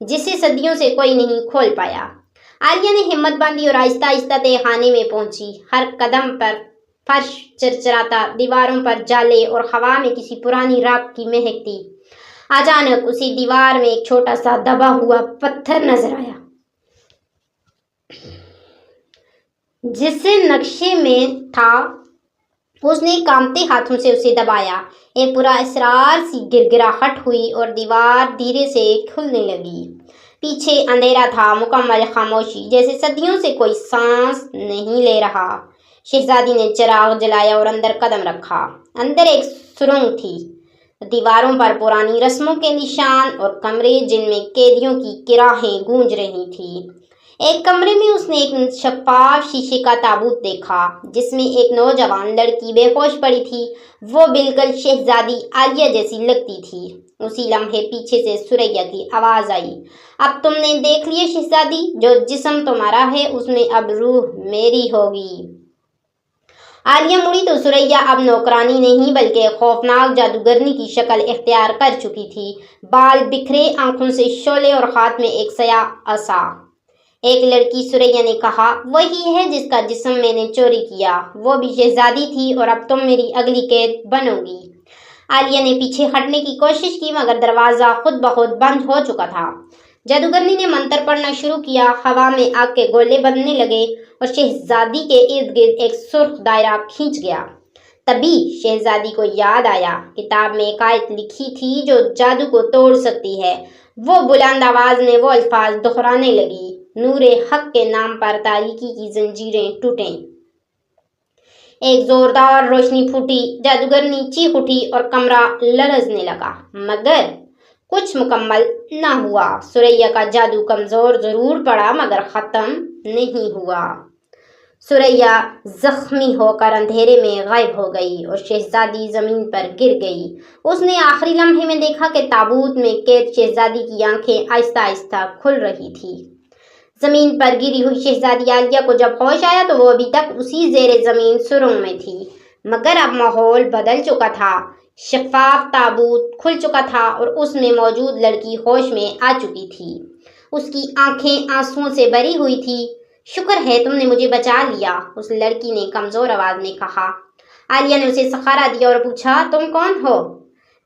جسے صدیوں سے کوئی نہیں کھول پایا۔ عالیہ نے ہمت باندھی اور آہستہ آہستہ تہہ خانے میں پہنچی۔ ہر قدم پر فرش چرچراتا، دیواروں پر جالے اور ہوا میں کسی پرانی راکھ کی مہک تھی۔ اچانک اسی دیوار میں ایک چھوٹا سا دبا ہوا پتھر نظر آیا، جسے نقشے میں تھا۔ اس نے کانپتے ہاتھوں سے اسے دبایا، ایک پورا اسرار سی گرگراہٹ ہوئی اور دیوار دھیرے سے کھلنے لگی۔ پیچھے اندھیرا تھا، مکمل خاموشی، جیسے صدیوں سے کوئی سانس نہیں لے رہا۔ شہزادی نے چراغ جلایا اور اندر قدم رکھا۔ اندر ایک سرنگ تھی، دیواروں پر پرانی رسموں کے نشان اور کمرے جن میں قیدیوں کی کراہیں گونج رہی تھیں۔ ایک کمرے میں اس نے ایک شفاف شیشے کا تابوت دیکھا، جس میں ایک نوجوان لڑکی بے ہوش پڑی تھی۔ وہ بالکل شہزادی عالیہ جیسی لگتی تھی۔ اسی لمحے پیچھے سے ثریا کی آواز آئی، اب تم نے دیکھ لیا شہزادی، جو جسم تمہارا ہے اس میں اب روح میری ہوگی۔ عالیہ مڑی تو ثریا اب نوکرانی نہیں بلکہ خوفناک جادوگرنی کی شکل اختیار کر چکی تھی۔ بال بکھرے، آنکھوں سے شعلے اور ہاتھ میں ایک سیاہ عصا۔ ایک لڑکی، ثریا نے کہا، وہی ہے جس کا جسم میں نے چوری کیا۔ وہ بھی شہزادی تھی اور اب تم میری اگلی قید بنو گی۔ عالیہ نے پیچھے ہٹنے کی کوشش کی مگر دروازہ خود بخود بند ہو چکا تھا۔ جادوگرنی نے منتر پڑھنا شروع کیا، ہوا میں آگ کے گولے بننے لگے اور شہزادی کے ارد گرد ایک سرخ دائرہ کھنچ گیا۔ تبھی شہزادی کو یاد آیا، کتاب میں ایک آیت لکھی تھی جو جادو کو توڑ سکتی ہے۔ وہ بلند آواز میں وہ الفاظ دہرانے لگی، نور حق کے نام پر تاریکی کی زنجیریں ٹوٹیں۔ ایک زوردار روشنی پھوٹی، جادوگرنی چیخ اٹھی اور کمرہ لرزنے لگا، مگر کچھ مکمل نہ ہوا۔ ثریا کا جادو کمزور ضرور پڑا مگر ختم نہیں ہوا۔ ثریا زخمی ہو کر اندھیرے میں غائب ہو گئی اور شہزادی زمین پر گر گئی۔ اس نے آخری لمحے میں دیکھا کہ تابوت میں قید شہزادی کی آنکھیں آہستہ آہستہ کھل رہی تھیں۔ زمین پر گری ہوئی شہزادی عالیہ کو جب ہوش آیا تو وہ ابھی تک اسی زیر زمین سرنگ میں تھی، مگر اب ماحول بدل چکا تھا۔ شفاف تابوت کھل چکا تھا اور اس میں موجود لڑکی ہوش میں آ چکی تھی۔ اس کی آنکھیں آنسوؤں سے بھری ہوئی تھی۔ شکر ہے تم نے مجھے بچا لیا، اس لڑکی نے کمزور آواز میں کہا۔ عالیہ نے اسے سہارا دیا اور پوچھا، تم کون ہو؟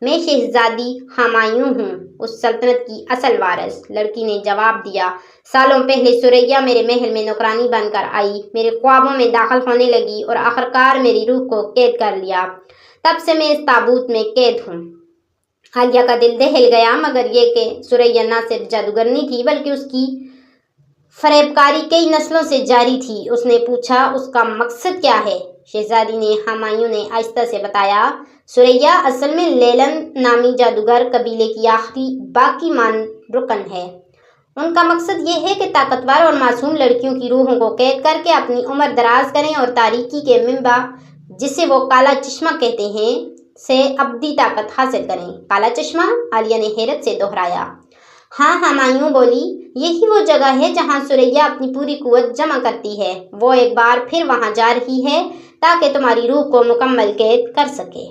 میں شہزادی ہمایوں ہوں، اس سلطنت کی اصل وارث، لڑکی نے جواب دیا۔ سالوں پہلے ثریا میرے محل میں نوکرانی بن کر آئی، میرے خوابوں میں داخل ہونے لگی اور آخرکار میری روح کو قید کر لیا۔ تب سے میں اس تابوت میں قید ہوں۔ عالیہ کا دل دہل گیا، مگر یہ کہ ثریا نہ صرف جادوگرنی تھی بلکہ اس کی فریب کاری کئی نسلوں سے جاری تھی۔ اس نے پوچھا، اس کا مقصد کیا ہے؟ شہزادی نے ہمایوں نے آہستہ سے بتایا، ثریا اصل میں لیلن نامی جادوگر قبیلے کی آخری باقی ماند رکن ہے۔ ان کا مقصد یہ ہے کہ طاقتور اور معصوم لڑکیوں کی روحوں کو قید کر کے اپنی عمر دراز کریں اور تاریکی کے منبع، جسے وہ کالا چشمہ کہتے ہیں، سے ابدی طاقت حاصل کریں۔ کالا چشمہ؟ عالیہ نے حیرت سے دہرایا۔ ہاں، ہمایوں بولی، یہی وہ جگہ ہے جہاں ثریا اپنی پوری قوت جمع کرتی ہے۔ وہ ایک بار پھر وہاں جا رہی ہے تاکہ تمہاری روح کو مکمل قید کر سکے۔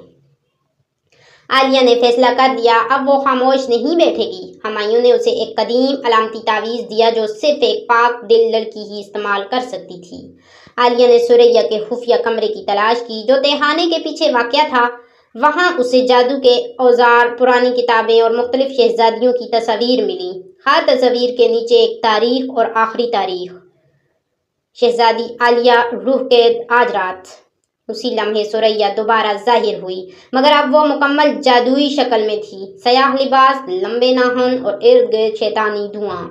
عالیہ نے فیصلہ کر لیا، اب وہ خاموش نہیں بیٹھے گی۔ ہمایوں نے اسے ایک قدیم علامتی تعویذ دیا جو صرف ایک پاک دل لڑکی ہی استعمال کر سکتی تھی۔ عالیہ نے ثریا کے خفیہ کمرے کی تلاش کی جو تہہ خانے کے پیچھے واقع تھا۔ وہاں اسے جادو کے اوزار، پرانی کتابیں اور مختلف شہزادیوں کی تصاویر ملی۔ ہر تصویر کے نیچے ایک تاریخ اور آخری تاریخ، شہزادی عالیہ روح قید آج رات۔ اسی لمحے ثریا دوبارہ ظاہر ہوئی، مگر اب وہ مکمل جادوئی شکل میں تھی، سیاہ لباس، لمبے ناخن اور ارد گرد شیطانی دھواں۔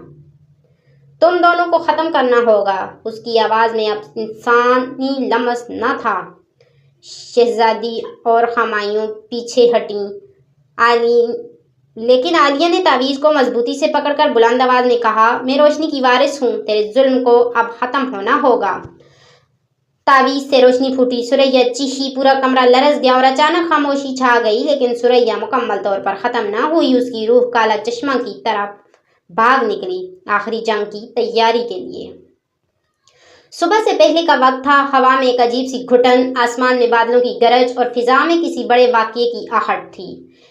تم دونوں کو ختم کرنا ہوگا۔ اس کی آواز میں اب انسانی لمس نہ تھا۔ شہزادی اور ہمایوں پیچھے ہٹیں، لیکن عالیہ نے تعویذ کو مضبوطی سے پکڑ کر بلند آواز میں کہا، میں روشنی کی وارث ہوں، تیرے ظلم کو اب ختم ہونا ہوگا۔ تعویذ سے روشنی پھوٹی، ثریا چیخی، پورا کمرہ لرز گیا اور اچانک خاموشی چھا گئی، لیکن ثریا مکمل طور پر ختم نہ ہوئی۔ اس کی روح کالا چشمہ کی طرف بھاگ نکلی، آخری جنگ کی تیاری کے لیے۔ صبح سے پہلے کا وقت تھا، ہوا میں ایک عجیب سی گھٹن، آسمان میں بادلوں کی گرج اور فضا میں کسی بڑے واقعے کی آہٹ تھی۔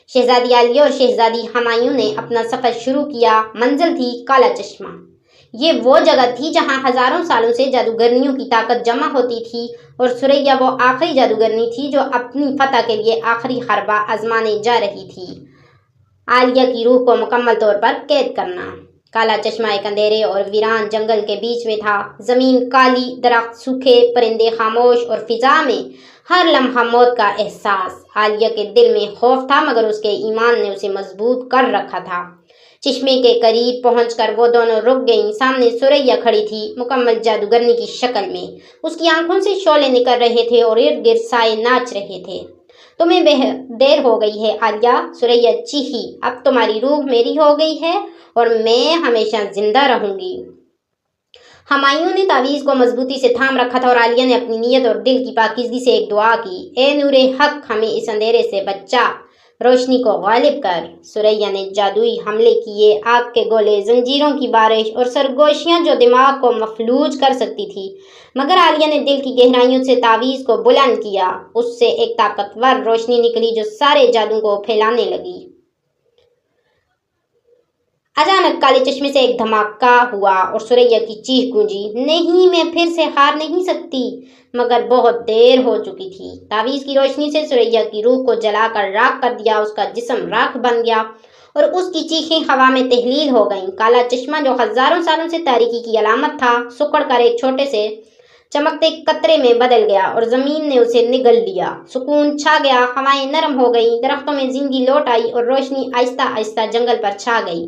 شہزادی عالیہ اور شہزادی ہمایوں نے اپنا سفر شروع کیا۔ منزل تھی کالا چشمہ۔ یہ وہ جگہ تھی جہاں ہزاروں سالوں سے جادوگرنیوں کی طاقت جمع ہوتی تھی، اور ثریا وہ آخری جادوگرنی تھی جو اپنی فتح کے لیے آخری حربہ آزمانے جا رہی تھی، عالیہ کی روح کو مکمل طور پر قید کرنا۔ کالا چشمہ ایک اندھیرے اور ویران جنگل کے بیچ میں تھا۔ زمین کالی، درخت سوکھے، پرندے خاموش، اور فضا میں ہر لمحہ موت کا احساس۔ عالیہ کے دل میں خوف تھا، مگر اس کے ایمان نے اسے مضبوط کر رکھا تھا۔ چشمے کے قریب پہنچ کر وہ دونوں رک گئیں۔ سامنے ثریا کھڑی تھی، مکمل جادوگرنی کی شکل میں۔ اس کی آنکھوں سے شعلے نکل رہے تھے اور ارد گرد سائے ناچ رہے تھے۔ تمہیں دیر ہو گئی ہے عالیہ، ثریا چیخی۔ اب تمہاری روح میری ہو گئی ہے اور میں ہمیشہ زندہ رہوں گی۔ ہمایوں نے تعویذ کو مضبوطی سے تھام رکھا تھا اور عالیہ نے اپنی نیت اور دل کی پاکیزگی سے ایک دعا کی۔ اے نور حق، ہمیں اس اندھیرے سے بچا، روشنی کو غالب کر۔ ثریا نے جادوئی حملے کیے، آگ کے گولے، زنجیروں کی بارش اور سرگوشیاں جو دماغ کو مفلوج کر سکتی تھی، مگر عالیہ نے دل کی گہرائیوں سے تعویذ کو بلند کیا۔ اس سے ایک طاقتور روشنی نکلی جو سارے جادو کو پھیلانے لگی۔ اچانک کالے چشمے سے ایک دھماکہ ہوا اور ثریا کی چیخ گونجی، نہیں، میں پھر سے ہار نہیں سکتی۔ مگر بہت دیر ہو چکی تھی۔ تعویذ کی روشنی سے ثریا کی روح کو جلا کر راکھ کر دیا، اس کا جسم راکھ بن گیا اور اس کی چیخیں ہوا میں تحلیل ہو گئیں۔ کالا چشمہ جو ہزاروں سالوں سے تاریکی کی علامت تھا، سکڑ کر ایک چھوٹے سے چمکتے قطرے میں بدل گیا اور زمین نے اسے نگل لیا۔ سکون چھا گیا، ہوائیں نرم ہو گئیں، درختوں میں زندگی لوٹ آئی اور روشنی آہستہ آہستہ جنگل پر چھا گئی۔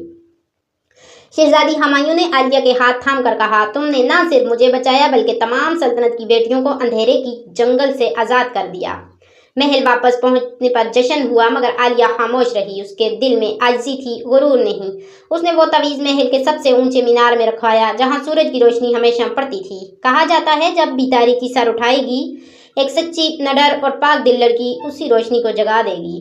شہزادی ہمایوں نے عالیہ کے ہاتھ تھام کر کہا، تم نے نہ صرف مجھے بچایا بلکہ تمام سلطنت کی بیٹیوں کو اندھیرے کی جنگل سے آزاد کر دیا۔ محل واپس پہنچنے پر جشن ہوا، مگر عالیہ خاموش رہی۔ اس کے دل میں عاجزی تھی، غرور نہیں۔ اس نے وہ تعویذ محل کے سب سے اونچے مینار میں رکھوایا، جہاں سورج کی روشنی ہمیشہ پڑتی تھی۔ کہا جاتا ہے جب بھی تاریکی سر اٹھائے گی، ایک سچی، نڈر اور پاک دل لڑکی اسی روشنی کو جگا دے گی۔